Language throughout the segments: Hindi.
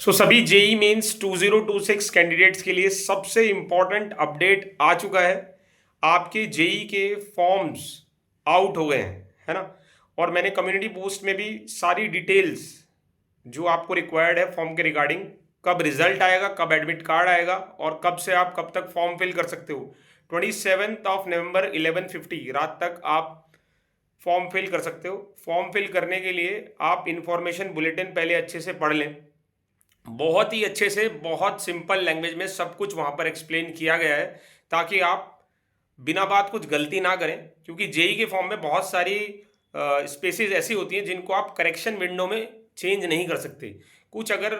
सभी जेई मेंस 2026 कैंडिडेट्स के लिए सबसे इंपॉर्टेंट अपडेट आ चुका है। आपके जेई के फॉर्म्स आउट हो गए हैं, है ना। और मैंने कम्युनिटी पोस्ट में भी सारी डिटेल्स जो आपको रिक्वायर्ड है फॉर्म के रिगार्डिंग, कब रिजल्ट आएगा, कब एडमिट कार्ड आएगा और कब से आप कब तक फॉर्म फिल कर सकते हो। 27 नवंबर 11:50 रात तक आप फॉर्म फिल कर सकते हो। फॉर्म फिल करने के लिए आप इंफॉर्मेशन बुलेटिन पहले अच्छे से पढ़ लें। बहुत ही अच्छे से, बहुत सिंपल लैंग्वेज में सब कुछ वहाँ पर एक्सप्लेन किया गया है, ताकि आप बिना बात कुछ गलती ना करें। क्योंकि जेई के फॉर्म में बहुत सारी स्पेसेस ऐसी होती हैं जिनको आप करेक्शन विंडो में चेंज नहीं कर सकते। कुछ अगर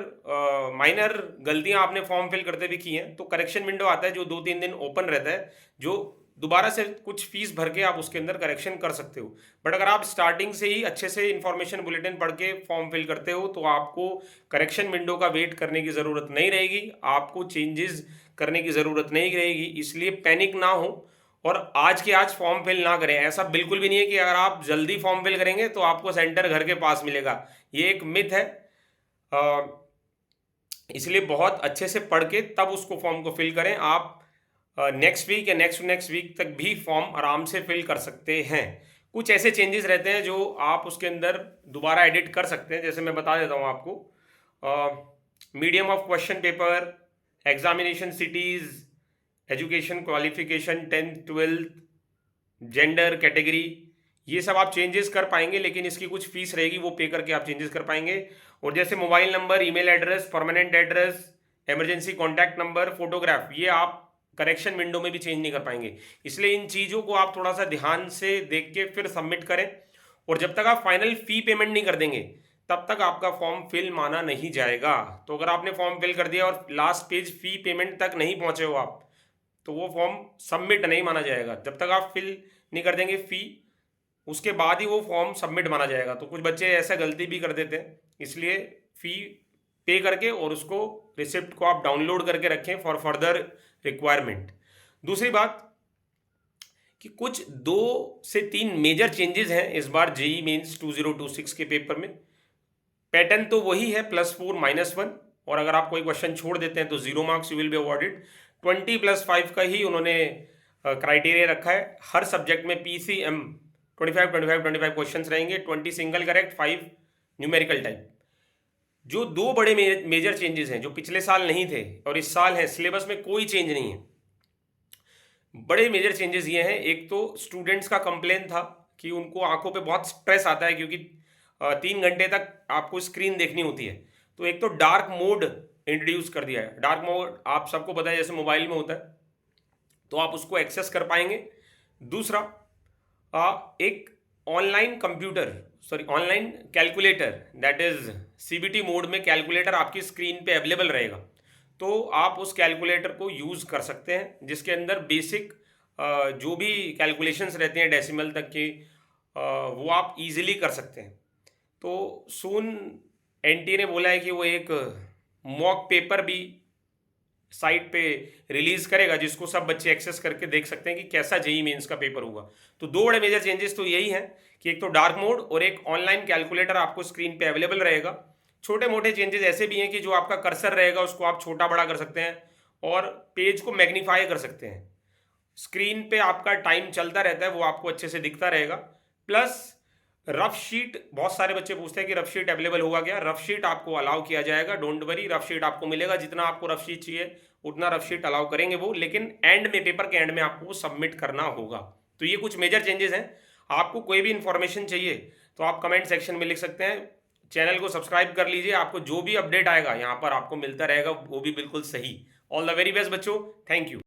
माइनर गलतियां आपने फॉर्म फिल करते भी की हैं तो करेक्शन विंडो आता है जो 2-3 दिन ओपन रहता है, जो दोबारा से कुछ फीस भर के आप उसके अंदर करेक्शन कर सकते हो। बट अगर आप स्टार्टिंग से ही अच्छे से इन्फॉर्मेशन बुलेटिन पढ़ के फॉर्म फिल करते हो तो आपको करेक्शन विंडो का वेट करने की ज़रूरत नहीं रहेगी, आपको चेंजेस करने की ज़रूरत नहीं रहेगी। इसलिए पैनिक ना हो और आज के आज फॉर्म फिल ना करें। ऐसा बिल्कुल भी नहीं है कि अगर आप जल्दी फॉर्म फिल करेंगे तो आपको सेंटर घर के पास मिलेगा, ये एक मिथ है। अ, इसलिए बहुत अच्छे से पढ़ के तब उसको फॉर्म को फिल करें। आप नेक्स्ट वीक या नेक्स्ट नेक्स्ट वीक तक भी फॉर्म आराम से फिल कर सकते हैं। कुछ ऐसे चेंजेस रहते हैं जो आप उसके अंदर दोबारा एडिट कर सकते हैं, जैसे मैं बता देता हूँ आपको। Medium of question paper, examination cities, education qualification 10th-12th, gender category, ये सब आप चेंजेस कर पाएंगे, लेकिन इसकी कुछ फीस रहेगी, वो पे करके आप चेंजेस कर पाएंगे। और जैसे mobile number, email address, permanent address, emergency contact number, photograph, ये आप करेक्शन विंडो में भी चेंज नहीं कर पाएंगे। इसलिए इन चीज़ों को आप थोड़ा सा ध्यान से देख के फिर सबमिट करें। और जब तक आप फाइनल फ़ी पेमेंट नहीं कर देंगे तब तक आपका फॉर्म फिल माना नहीं जाएगा। तो अगर आपने फॉर्म फिल कर दिया और लास्ट पेज फ़ी पेमेंट तक नहीं पहुंचे हो आप, तो वो फॉर्म सबमिट नहीं माना जाएगा। जब तक आप फिल नहीं कर देंगे फ़ी, उसके बाद ही वो फॉर्म सबमिट माना जाएगा। तो कुछ बच्चे ऐसा गलती भी कर देते हैं, इसलिए फ़ी पे करके और उसको रिसिप्ट को आप डाउनलोड करके रखें फॉर फर्दर रिक्वायरमेंट। दूसरी बात कि कुछ 2 से 3 मेजर चेंजेस हैं इस बार जेई मेंस 2026 के पेपर में। पैटर्न तो वही है, +4 -1, और अगर आप कोई क्वेश्चन छोड़ देते हैं तो 0 marks you will be awarded. 20+5 का ही उन्होंने क्राइटेरिया रखा है। हर सब्जेक्ट में PCM 25 क्वेश्चंस रहेंगे, 20 सिंगल करेक्ट, 5 न्यूमेरिकल टाइप। जो 2 बड़े मेजर चेंजेस हैं जो पिछले साल नहीं थे और इस साल है, सिलेबस में कोई चेंज नहीं है। बड़े मेजर चेंजेस ये हैं, एक तो स्टूडेंट्स का कंप्लेन था कि उनको आंखों पे बहुत स्ट्रेस आता है, क्योंकि 3 घंटे तक आपको स्क्रीन देखनी होती है। तो एक तो डार्क मोड इंट्रोड्यूस कर दिया है। डार्क मोड आप सबको पता है जैसे मोबाइल में होता है, तो आप उसको एक्सेस कर पाएंगे। दूसरा, एक online calculator, that is CBT mode में कैलकुलेटर आपकी स्क्रीन पे अवेलेबल रहेगा। तो आप उस कैलकुलेटर को यूज़ कर सकते हैं, जिसके अंदर बेसिक जो भी कैलकुलेशंस रहते हैं डेसिमल तक के, वो आप इजीली कर सकते हैं। तो सून एनटीए ने बोला है कि वो एक मॉक पेपर भी साइट पे रिलीज करेगा, जिसको सब बच्चे एक्सेस करके देख सकते हैं कि कैसा जेई मेंस का पेपर होगा। तो 2 बड़े मेजर चेंजेस तो यही हैं कि एक तो डार्क मोड और एक ऑनलाइन कैलकुलेटर आपको स्क्रीन पे अवेलेबल रहेगा। छोटे मोटे चेंजेस ऐसे भी हैं कि जो आपका कर्सर रहेगा उसको आप छोटा बड़ा कर सकते हैं और पेज को मैग्नीफाई कर सकते हैं। स्क्रीन पे आपका टाइम चलता रहता है, वो आपको अच्छे से दिखता रहेगा। प्लस रफ शीट, बहुत सारे बच्चे पूछते हैं कि रफ शीट अवेलेबल होगा क्या। रफ शीट आपको अलाउ किया जाएगा, डोंट वरी, रफ शीट आपको मिलेगा। जितना आपको रफ शीट चाहिए उतना रफ शीट अलाउ करेंगे वो, लेकिन एंड में, पेपर के एंड में आपको सबमिट करना होगा। तो ये कुछ मेजर चेंजेस हैं। आपको कोई भी इंफॉर्मेशन चाहिए तो आप कमेंट सेक्शन में लिख सकते हैं। चैनल को सब्सक्राइब कर लीजिए, आपको जो भी अपडेट आएगा यहाँ पर आपको मिलता रहेगा, वो भी बिल्कुल सही। ऑल द वेरी बेस्ट बच्चों, थैंक यू।